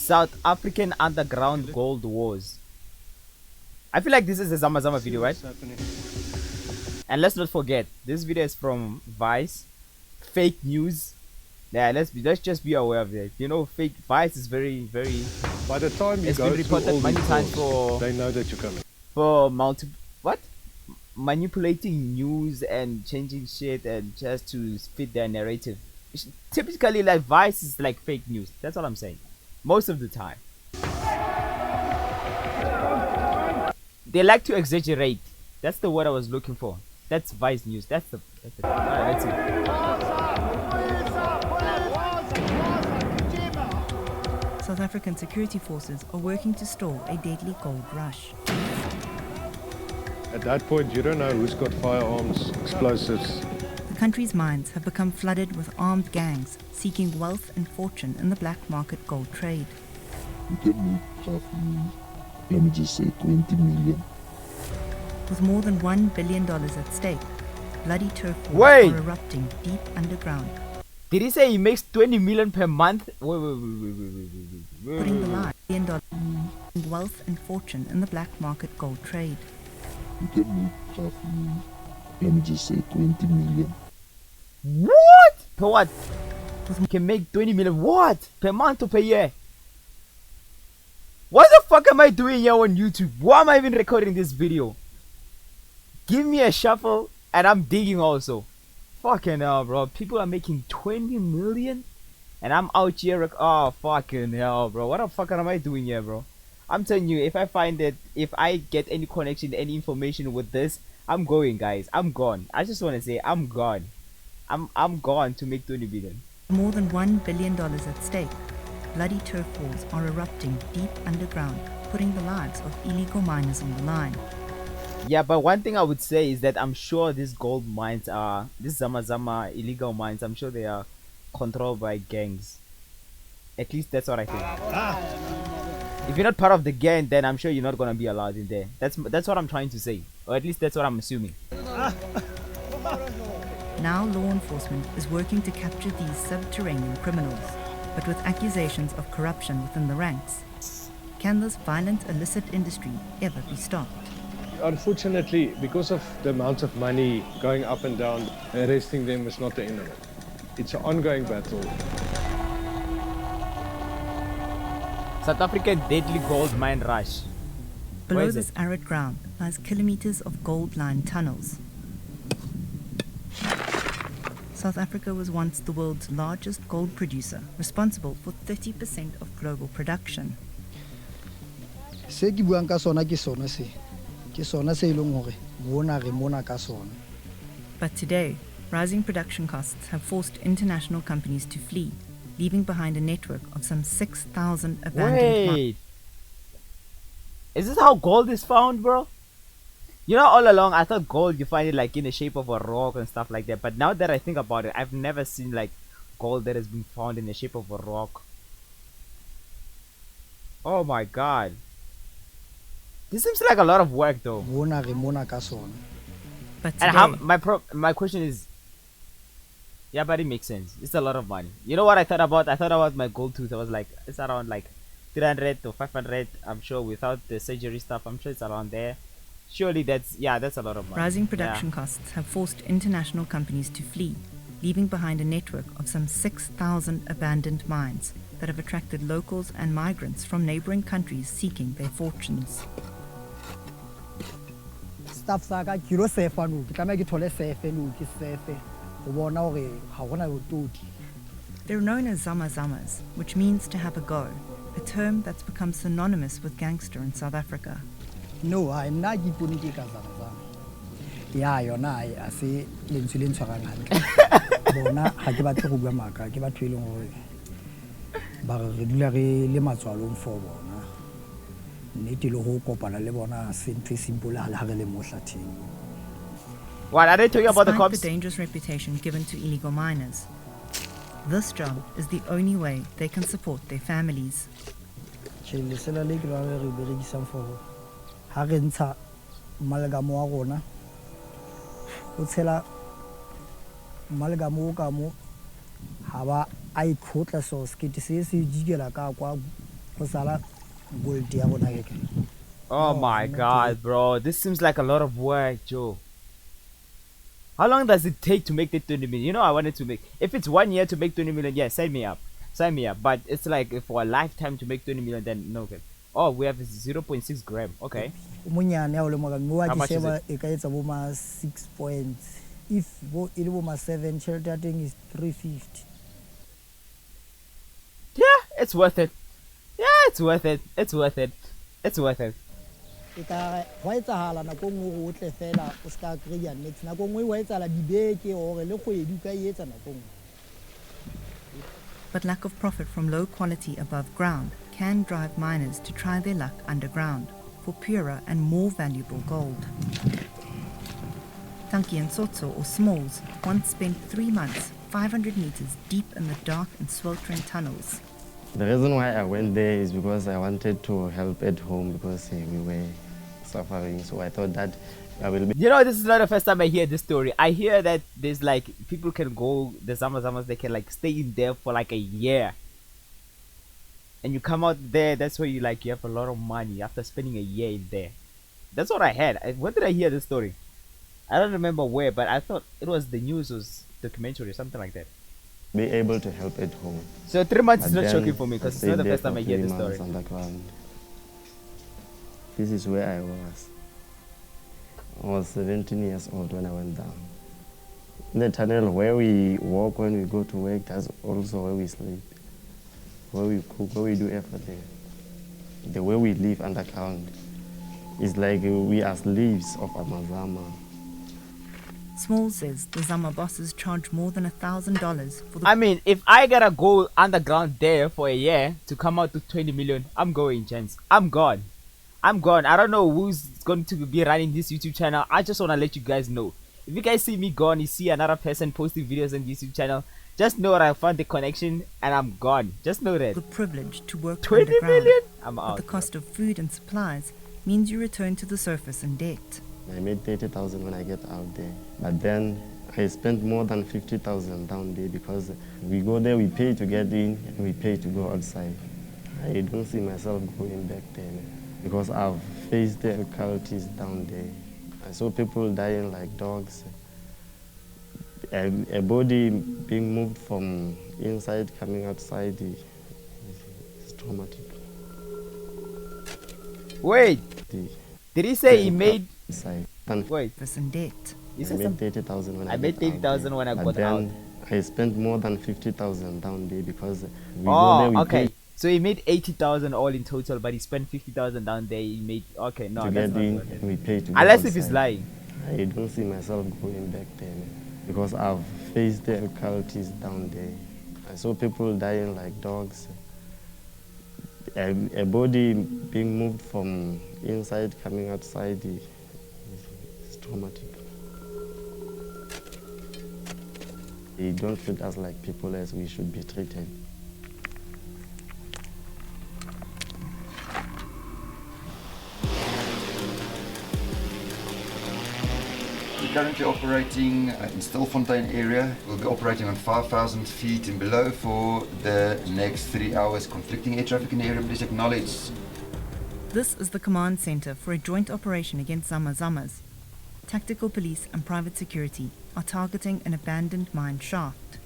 South African underground gold wars. I feel like this is a Zama Zama video, right? And let's not forget, this video is from Vice. Fake news. Yeah, let's just be aware of it. You know, fake Vice is very. By the time you It's go been through reported all many these times calls, they know that you're coming. for what? Manipulating news and changing shit and just to fit their narrative. Typically, like Vice is like fake news. That's what I'm saying. Most of the time, they like to exaggerate. That's the word I was looking for. That's Vice news. That's the. Alright, let's see. South African security forces are working to stall a deadly gold rush. At that point, you don't know who's got firearms, explosives. The country's mines have become flooded with armed gangs seeking wealth and fortune in the black market gold trade. You get me half a million. Let me just say 20 million. With more than $1 billion at stake, bloody turf wars are erupting deep underground. Did he say he makes 20 million per month? Putting the lives $1 billion in wealth and fortune in the black market gold trade. You get me half a million. Let me just say 20 million. What? Per what? We can make 20 million. What? Per month or per year? What the fuck am I doing here on YouTube? Why am I even recording this video? Give me a shuffle and I'm digging also. Fucking hell, bro. People are making 20 million and I'm out here. Oh, fucking hell, bro. What the fuck am I doing here, bro? I'm telling you, if I find that, if I get any connection, any information with this, I'm going, guys. I'm gone. I just want to say, I'm gone. I'm gone to make 20 billion. More than $1 billion at stake. Bloody turf wars are erupting deep underground, putting the lives of illegal miners on the line. Yeah, but one thing I would say is that I'm sure these gold mines are, these Zama Zama illegal mines, I'm sure they are controlled by gangs. At least that's what I think. If you're not part of the gang, then I'm sure you're not gonna be allowed in there. That's what I'm trying to say, or at least that's what I'm assuming. Now law enforcement is working to capture these subterranean criminals, but with accusations of corruption within the ranks. Can this violent illicit industry ever be stopped? Unfortunately, because of the amount of money going up and down, arresting them is not the end of it. It's an ongoing battle. South African deadly gold mine rush. Below this arid ground lies kilometers of gold line tunnels. South Africa was once the world's largest gold producer, responsible for 30% of global production. But today, rising production costs have forced international companies to flee, leaving behind a network of some 6,000 abandoned mines. Is this how gold is found, bro? You know, all along I thought gold you find it like in the shape of a rock and stuff like that. But now that I think about it, I've never seen like gold that has been found in the shape of a rock. Oh my god. This seems like a lot of work though. But today, and how my question is, yeah, but it makes sense. It's a lot of money. You know what I thought about? I thought about my gold tooth. I was like, it's around like 300 to 500. I'm sure without the surgery stuff, I'm sure it's around there. Surely that's a lot of money. Rising production costs have forced international companies to flee, leaving behind a network of some 6,000 abandoned mines that have attracted locals and migrants from neighboring countries seeking their fortunes. Staff saga kilo sefa nu ke tlameha ke thole sefe nu ke sefe go bona hore ha gona botodi. They're known as Zama Zamas, which means to have a go, a term that's become synonymous with gangster in South Africa. No, I nna ke ipone ke ka zama zama. Ya yona a se lentswe le ntshwarang hantle. Bona ha ke batle go bua maka, ke batho e leng hore ba re dula re le matswalong for bona. Nnete le ho kopana le bona se ntse simple ha re le mo hlatheng. What are they talking about? The cops? Despite the dangerous reputation given to illegal miners, this job is the only way they can support their families. Lesela le ke la re berekisang for ha re ntsha malagamo wa rona o tshela malagamo ka mo ha ba a ikhotla so skete se se jikela ka kwa go sala gold ya bona ke. Oh No, my not god, bro. This seems like a lot of work, Joe. How long does it take to make the 20 million? You know, I wanted to make. If it's 1 year to make 20 million, yeah, sign me up. Sign me up. But it's like for a lifetime to make 20 million, then no good. Oh, we have 0.6 gram. Okay. Monyane ya o le mo ka mo How ke much is sheba e ka etsa bo ma 6 points. If bo ile bo ma 7, shelter thing is 350. Yeah, it's worth it. Yeah, it's worth it. It's worth it. It's worth it. E ka wa etsahala na go ngwe o tle fela o ska kreya next na go ngwe wa etsala dibeke or le kgwedi ka etsa na go. But lack of profit from low quality above ground can drive miners to try their luck underground for purer and more valuable gold. Tanki and Sotso, or Smalls, once spent 3 months 500 meters deep in the dark and sweltering tunnels. The reason why I went there is because I wanted to help at home because we were suffering. So I thought that I will be. You know, this is not the first time I hear this story. I hear that there's like people can go the Zamazamas, they can like stay in there for like a year. And you come out there, that's where you like you have a lot of money after spending a year in there. That's what I had. When did I hear this story? I don't remember where, but I thought it was the news, was documentary or something like that. Be able to help at home. So 3 months is But not then shocking for me because I it's not the stayed there first time for I hear 3 this months story. underground. This is where I was. I was 17 years old when I went down. In the tunnel where we walk when we go to work, that's also where we sleep, where we cook, where we do everything. The way we live underground is like we are slaves of Amazama. Small says the Zama bosses charge more than $1,000 for the I mean, if I gotta go underground there for a year to come out to 20 million, I'm going, gents. I'm gone. I'm gone. I don't know who's going to be running this YouTube channel. I just want to let you guys know. If you guys see me gone, you see another person posting videos on this YouTube channel, just know that I found the connection and I'm gone. Just know that. the privilege to work 20 underground. million? I'm But out. the cost of food and supplies means you return to the surface in debt. I made 30,000 when I get out there. But then I spent more than 50,000 down there because we go there, we pay to get in, and we pay to go outside. I don't see myself going back there because I've faced the difficulties down there. I saw people dying like dogs. A body being moved from inside, coming outside is traumatic. Wait, did he say he made... Inside. Wait, Surface in debt. you I said made something? 30,000 when I I made get out 30,000 there. when I But got then out. I spent more than 50,000 down there because we go there, Oh, we okay. pay So he made 80,000 all in total, but he spent 50,000 down there. He made... Okay, no, to that's get not in, worth it. and we pay to go Unless if he's outside. lying. I don't see myself going back there because I've faced the difficulties down there. I saw people dying like dogs. A body being moved from inside, coming outside is traumatic. They don't treat us like people as we should be treated. We're currently operating in Stilfontein area. We'll be operating on 5,000 feet and below for the next 3 hours. Conflicting air traffic in the area, please acknowledge. This is the command center for a joint operation against Zama Zamas. Tactical police and private security are targeting an abandoned mine shaft,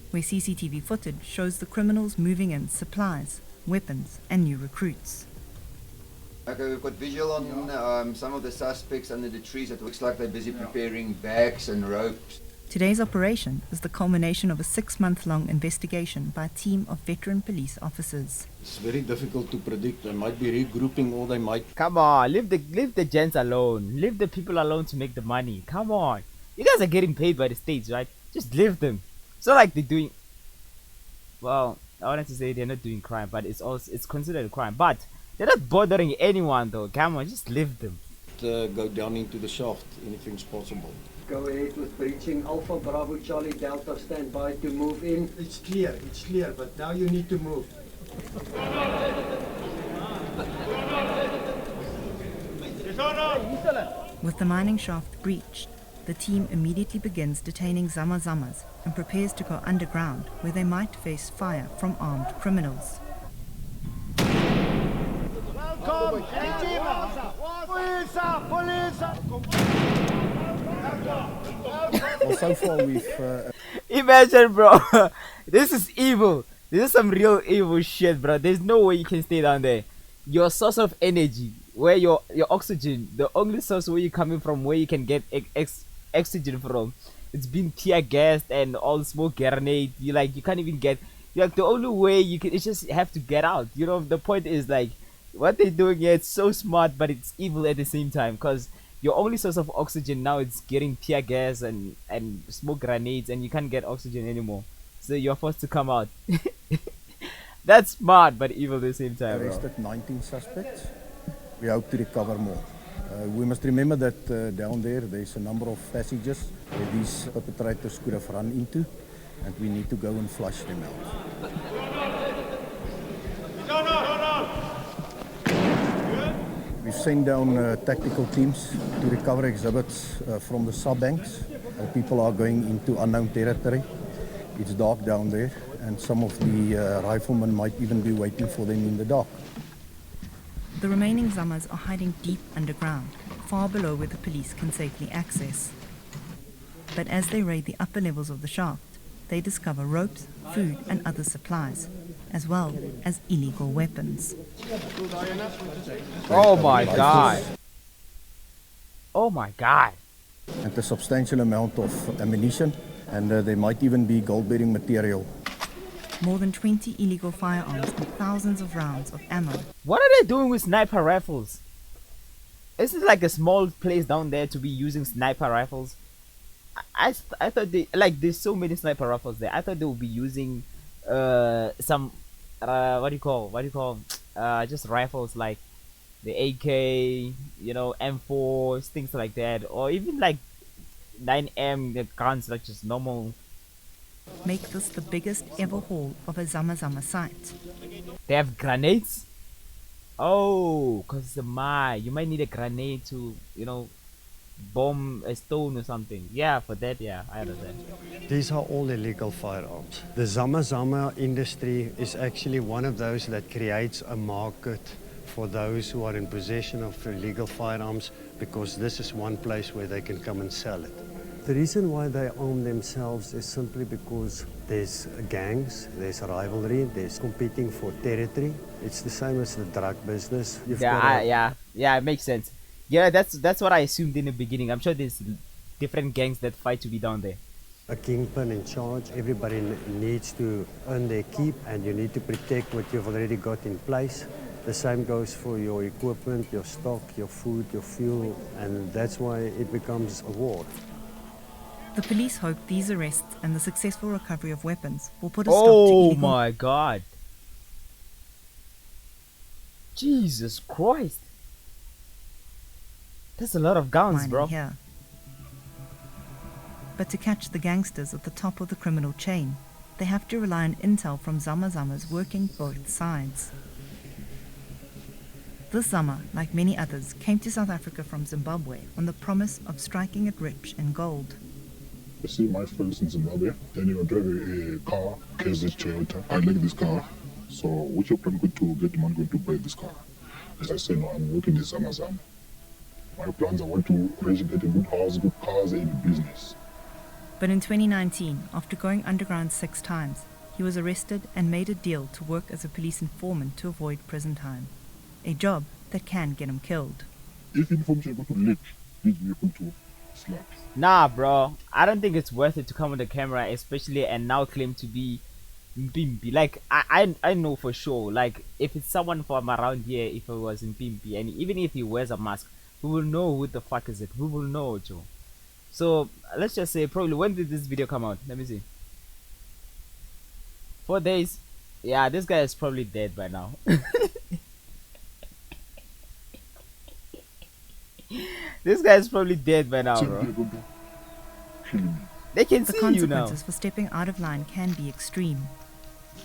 where CCTV footage shows the criminals moving in supplies, weapons, and new recruits. Okay, we've got visual on some of the suspects under the trees. It looks like they're busy preparing bags and ropes. Today's operation is the culmination of a 6-month-long investigation by a team of veteran police officers. It's very difficult to predict. They might be regrouping or they might... Come on, leave the gents alone. Leave the people alone to make the money. Come on. You guys are getting paid by the states, right? Just leave them. It's not like they're doing... Well, I wanted to say they're not doing crime, but it's considered a crime. But they're not bothering anyone though. Come on, just leave them. go down into the shaft. Anything's possible. Go ahead with breaching. Alpha Bravo Charlie Delta, stand by to move in. It's clear, but now you need to move. With the mining shaft breached, the team immediately begins detaining Zama Zamas and prepares to go underground where they might face fire from armed criminals. Well, so far we've Imagine, bro. This is evil. This is some real evil shit, bro. There's no way you can stay down there. Your source of energy, where your oxygen, the only source where you're coming from, where you can get oxygen from, it's been tear gassed and all smoke grenade. You can't even get. Like the only way you can, it's just have to get out. You know, the point is like what they're doing here. It's so smart, but it's evil at the same time, because your only source of oxygen now is getting tear gas and smoke grenades, and you can't get oxygen anymore. So you're forced to come out. That's smart, but evil at the same time, bro. arrested 19 suspects. We hope to recover more. We must remember that down there's a number of passages where these perpetrators could have run into, and we need to go and flush them out. We've sent down tactical teams to recover exhibits from the sub-banks. People are going into unknown territory. It's dark down there, and some of the riflemen might even be waiting for them in the dark. The remaining Zamas are hiding deep underground, far below where the police can safely access. But as they raid the upper levels of the shaft, they discover ropes, food and other supplies, as well as illegal weapons. Oh my god. Oh my god. And a substantial amount of ammunition, and there might even be gold-bearing material. More than 20 illegal firearms and thousands of rounds of ammo. What are they doing with sniper rifles? Isn't it like a small place down there to be using sniper rifles? I thought they, like, there's so many sniper rifles there. I thought they would be using some what do you call just rifles like the AK, you know, M4s, things like that, or even like 9M, the guns like just normal. Make this the biggest ever haul of a Zama Zama site. They have grenades? Oh, because it's a mine. You might need a grenade to, you know, bomb a stone or something. Yeah, for that, yeah, I understand. These are all illegal firearms. The Zama Zama industry is actually one of those that creates a market for those who are in possession of illegal firearms, because this is one place where they can come and sell it. The reason why they arm themselves is simply because there's gangs, there's rivalry, there's competing for territory. It's the same as the drug business. Yeah, it makes sense. Yeah, that's what I assumed in the beginning. I'm sure there's different gangs that fight to be down there. A kingpin in charge. Everybody needs to earn their keep, and you need to protect what you've already got in place. The same goes for your equipment, your stock, your food, your fuel, and that's why it becomes a war. The police hope these arrests and the successful recovery of weapons will put a stop to illegal... Oh my god. Jesus Christ. That's a lot of guns, bro. Here. But to catch the gangsters at the top of the criminal chain, they have to rely on intel from Zama Zamas working both sides. This Zama, like many others, came to South Africa from Zimbabwe on the promise of striking it rich in gold. I see my friends in Zimbabwe, then you drive a car, KZ Toyota. I like this car, so which your plan going to get money going to buy this car? As I say, no, I'm working in Zama Zama. My plans, I want to get a good house, good cars, and business. But in 2019, after going underground 6 times, he was arrested and made a deal to work as a police informant to avoid prison time. A job that can get him killed. If information go to leak, lead me to slap. Nah, bro, I don't think it's worth it to come on the camera, especially and now claim to be Mpimpi. Like, I know for sure, like, if it's someone from around here, if it was Mpimpi, and even if he wears a mask, we will know who the fuck is it. We will know, Joe. So, let's just say, probably, when did this video come out? Let me see. 4 days. Yeah, this guy is probably dead by now. This guy is probably dead by now, bro. They can see you now. The consequences for stepping out of line can be extreme.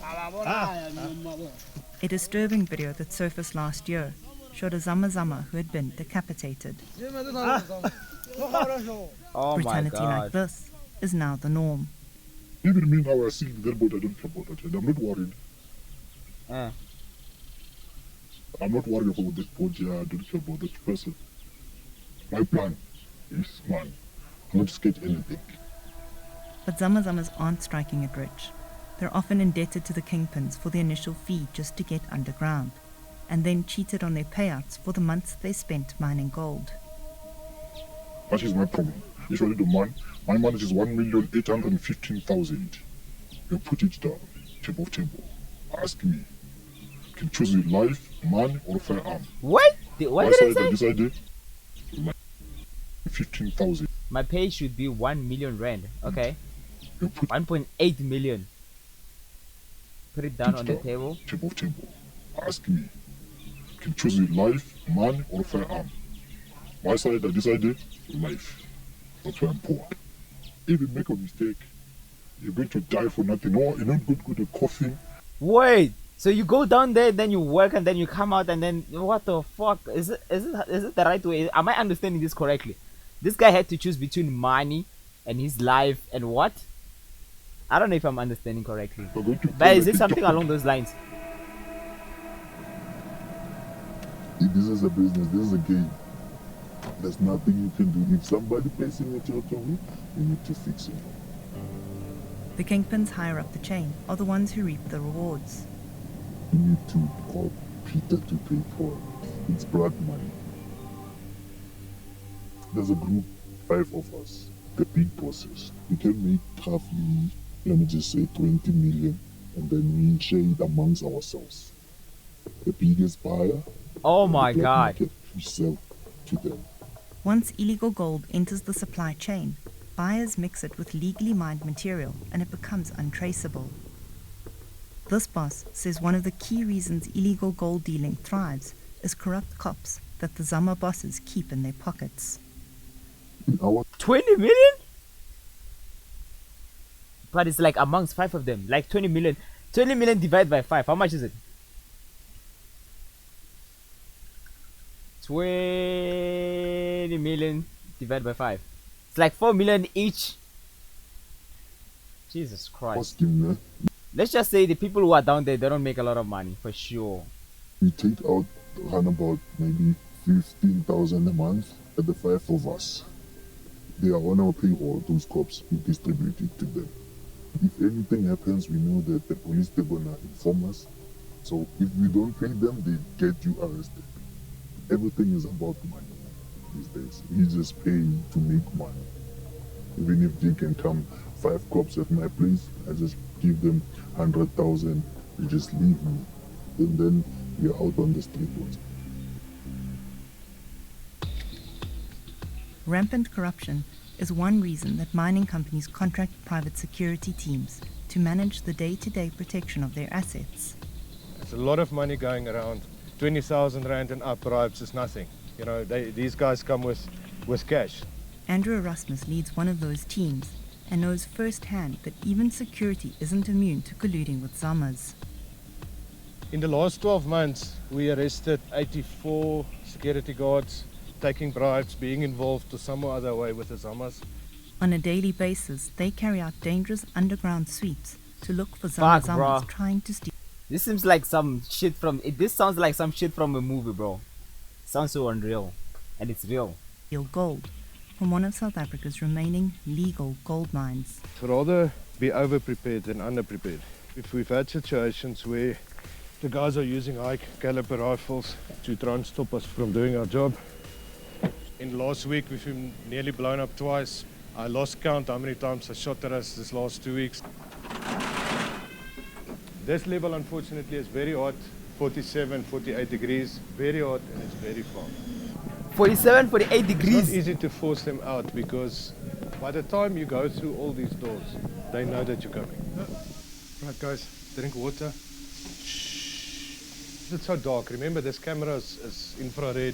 A disturbing video that surfaced last year showed a Zama Zama who had been decapitated. Oh Brutality my God. like this is now the norm. Even me now, I see the dead body, I don't care about that. I'm not worried. I'm not worried about that body, I don't care about that person. My plan Yes, man. I'm not scared anything. But Zamazamas aren't striking it rich. They're often indebted to the kingpins for the initial fee just to get underground, and then cheated on their payouts for the months they spent mining gold. That is my problem. Usually the man, my manage is 1,815,000. You put it down, table of table. Ask me. You can choose your life, man, or firearm. What? What did it say? Decided 15,000. My pay should be 1 million rand. Okay. You put 1.8 million. Put it down on the table. Table of table. Ask me. You can choose your life, man, or firearm. My side, I decided life. That's why I'm poor. If you make a mistake, you're going to die for nothing. Or you're not going to go to coffin. Wait. So you go down there, then you work, and then you come out, and then what the fuck? Is it the right way? Am I understanding this correctly? This guy had to choose between money and his life and what? I don't know if I'm understanding correctly. But is it something along those lines? This is a business. This is a game. There's nothing you can do. If somebody placing it out on you, you need to fix it. The kingpins higher up the chain are the ones who reap the rewards. You need to call Peter to pay for it. It's blood money. There's a group, 5 of us, the big bosses. We can make roughly, let me just say 20 million, and then we share it amongst ourselves. The biggest buyer. Oh my God. We sell to them. Once illegal gold enters the supply chain, buyers mix it with legally mined material and it becomes untraceable. This boss says one of the key reasons illegal gold dealing thrives is corrupt cops that the Zama bosses keep in their pockets. 20 million? But it's like amongst 5 of them, like 20 million. 20 million divided by 5, how much is it? 20 million divided by 5. It's like 4 million each. Jesus Christ. Let's just say the people who are down there, they don't make a lot of money, for sure. We take out around about maybe 15,000 a month at the 5 of us. They are on our payroll, those cops, we distribute it to them. If anything happens, we know that the police, they're gonna inform us. So if we don't pay them, they get you arrested. Everything is about money these days. We just pay to make money. Even if they can come 5 cops at my place, I just give them 100,000, they just leave me. And then we are out on the street once. Rampant corruption is one reason that mining companies contract private security teams to manage the day-to-day protection of their assets. There's a lot of money going around. 20,000 rand and up bribes is nothing. You know, these guys come with cash. Andrew Erasmus leads one of those teams and knows firsthand that even security isn't immune to colluding with Zamas. In the last 12 months, we arrested 84 security guards, taking bribes, being involved to some or other way with the Zamas. On a daily basis, they carry out dangerous underground sweeps to look for Zamas trying to steal. This seems like some shit from... This sounds like some shit from a movie, bro. Sounds so unreal. And it's real. Gold from one of South Africa's remaining legal gold mines. Rather be over-prepared than under-prepared. If we've had situations where the guys are using high caliber rifles to try and stop us from doing our job. In last week, we've been nearly blown up twice. I lost count how many times I shot at us this last 2 weeks. This level, unfortunately, is very hot, 47, 48 degrees, very hot, and it's very far. 47, 48 degrees? It's not easy to force them out because by the time you go through all these doors, they know that you're coming. Right, guys, drink water. Shh. It's so dark. Remember, this camera is infrared.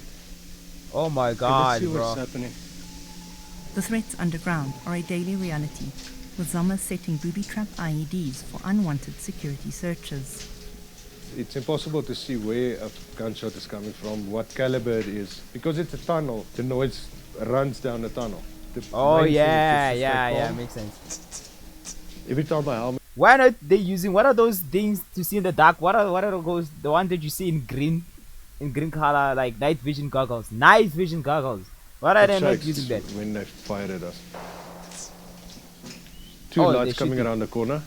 Oh my God, you can see bro. what's happening. The threats underground are a daily reality, with Zamas setting booby-trap IEDs for unwanted security searches. It's impossible to see where a gunshot is coming from, what caliber it is. Because it's a tunnel, the noise runs down the tunnel. Oh yeah, makes sense. Every time my helmet... Why not they using... What are those things to see in the dark? What are those... The one that you see in green color, like night vision goggles. Night vision goggles. Why are It they not shakes using that? when they fire at us. Two Oh, they're lights coming shooting. around the corner.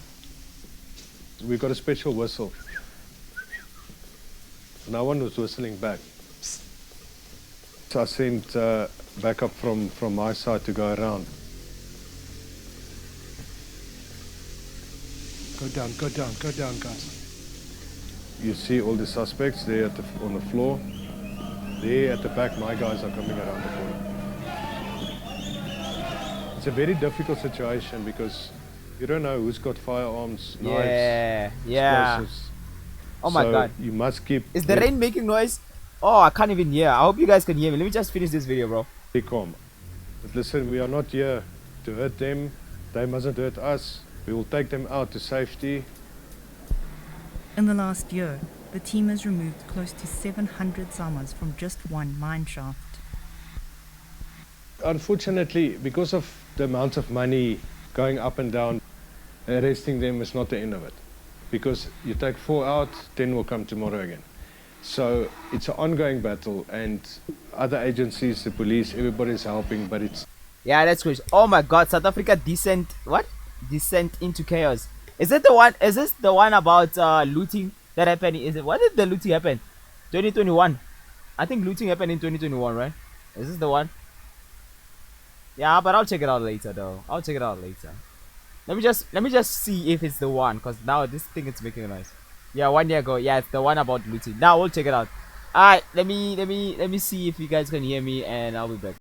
We got a special whistle. No one was whistling back. So I sent backup from my side to go around. Go down, guys. You see all the suspects there on the floor. There at the back, my guys are coming around the corner. It's a very difficult situation because you don't know who's got firearms, knives, Yeah. explosives. Oh my So god. you must keep Is the rain making noise? Oh, I can't even hear. I hope you guys can hear me. Let me just finish this video, bro. very calm. But listen, we are not here to hurt them. They mustn't hurt us. We will take them out to safety. In the last year, the team has removed close to 700 zamas from just one mine shaft. Unfortunately, because of the amount of money going up and down, arresting them is not the end of it. Because you take 4 out, 10 will come tomorrow again. So it's an ongoing battle, and other agencies, the police, everybody's helping, but it's... Yeah, that's crazy. Oh my god, South Africa descent. What? Descent into chaos. Is it the one? Is this the one about looting that happened? Is it? When did the looting happen? 2021. I think looting happened in 2021, right? Is this the one? Yeah, but I'll check it out later, though. I'll check it out later. Let me just see if it's the one, cause now this thing is making a noise. Yeah, 1 year ago. Yeah, it's the one about looting. Now we'll check it out. Alright, let me see if you guys can hear me, and I'll be back.